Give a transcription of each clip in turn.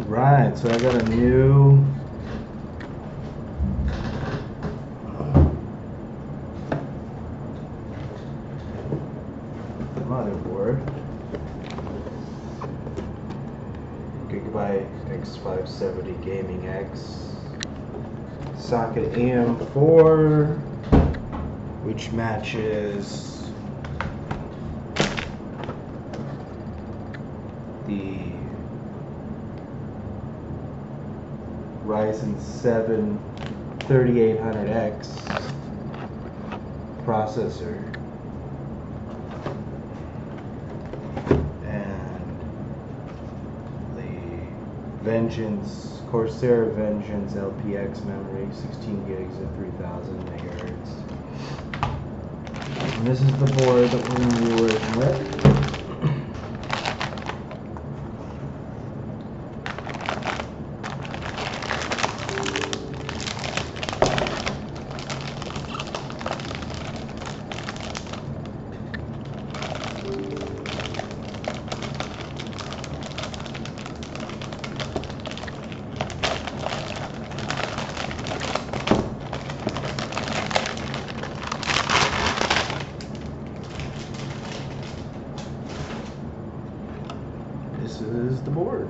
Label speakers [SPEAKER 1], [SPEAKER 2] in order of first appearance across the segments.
[SPEAKER 1] Right, so I got a new motherboard. Gigabyte X570 Gaming X. Socket AM4, which matches the Ryzen 3800X processor, and the Corsair LPX memory, 16 gigs at 3000 megahertz. And this is the board that we're going to be working with. This is the board.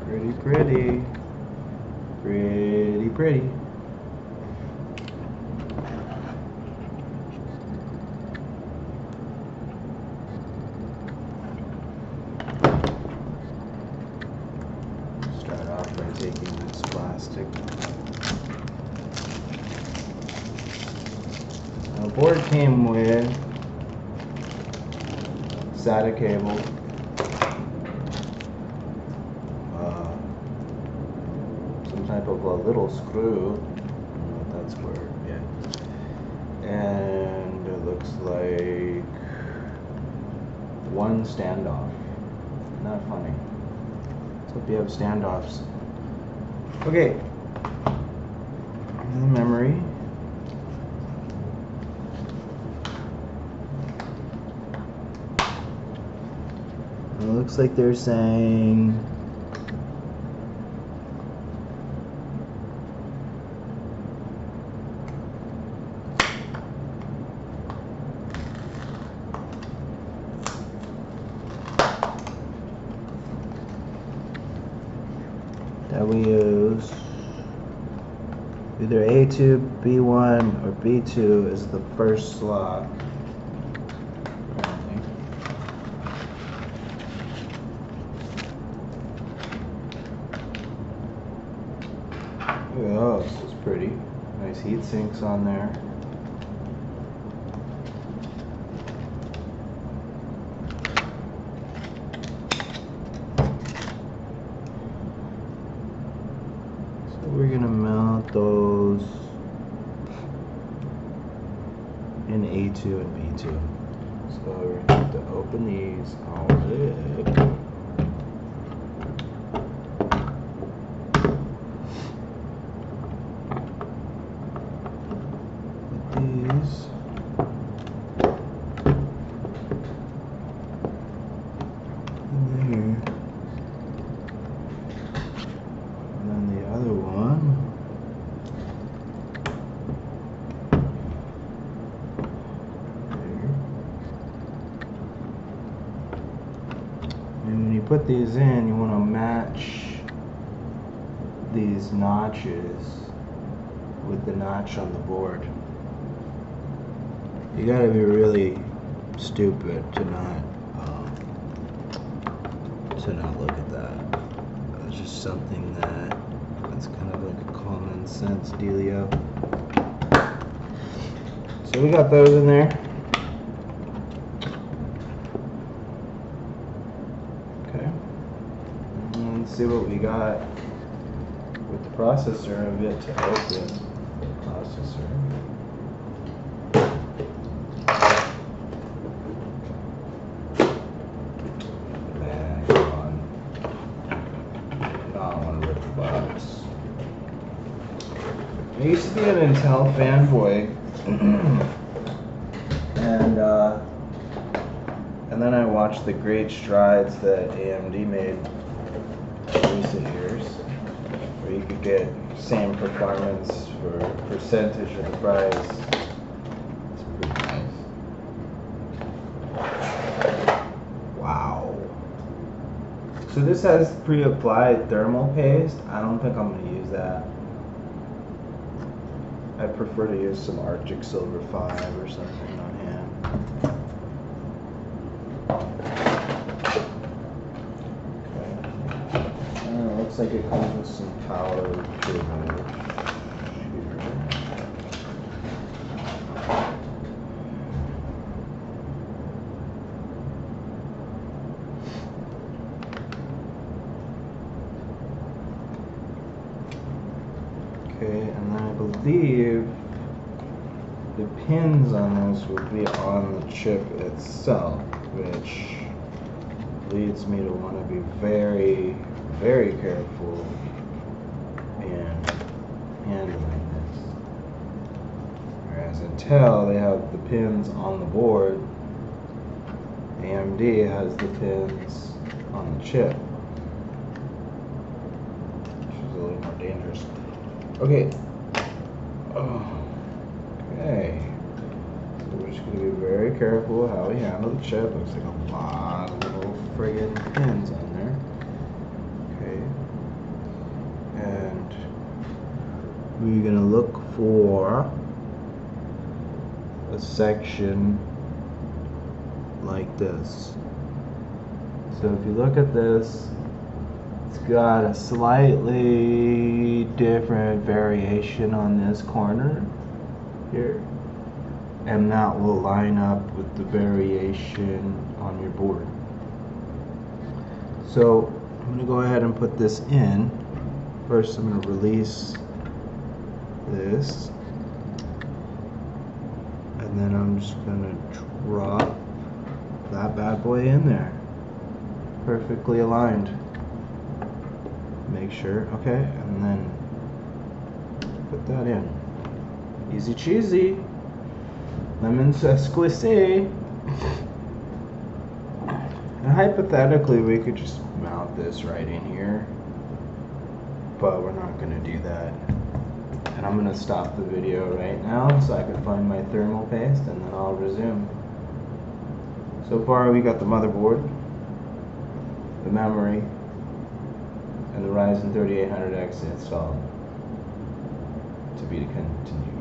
[SPEAKER 1] Pretty, pretty. Pretty, pretty. Start off by taking this plastic. The board came with SATA cable, some type of a little screw, I don't know what that's for, yeah, and it looks like one standoff. Not funny. Let's hope you have standoffs. Okay, the memory. It looks like they're saying that we use either A2, B1, or B2 as the first slot. Oh, this is pretty. Nice heat sinks on there. So we're gonna mount those in A2 and B2. So we're gonna have to open these all up. These in there, and then the other one there. And when you put these in, you want to match these notches with the notch on the board. You gotta be really stupid to not look at that. It's just something that's kind of like a common sense dealio. So we got those in there. Okay. And let's see what we got with the processor of it to open the processor. I used to be an Intel fanboy, and then I watched the great strides that AMD made recent years, where you could get same performance for a percentage of the price. It's pretty nice. Wow. So this has pre-applied thermal paste. I don't think I'm going to use that. I prefer to use some Arctic Silver 5 or something on hand. Okay. Looks like it comes with some power cables here. Okay, and then I believe the pins on this would be on the chip itself, which leads me to want to be very, very careful in handling this. Whereas Intel, they have the pins on the board. AMD has the pins on the chip, which is a little more dangerous. Okay. Okay. So we're just going to be very careful how we handle the chip. Looks like a lot of little friggin' pins on there. Okay. And we're going to look for a section like this. So if you look at this, it's got a slightly different variation on this corner here, and that will line up with the variation on your board. So I'm going to go ahead and put this in. First I'm going to release this, and then I'm just going to drop that bad boy in there, perfectly aligned. Make sure, okay, and then put that in. Easy cheesy, lemon squishy. And hypothetically, we could just mount this right in here, but we're not going to do that. And I'm going to stop the video right now so I can find my thermal paste, and then I'll resume. So far, we got the motherboard, the memory, and the Ryzen 3800X installed. To be continued.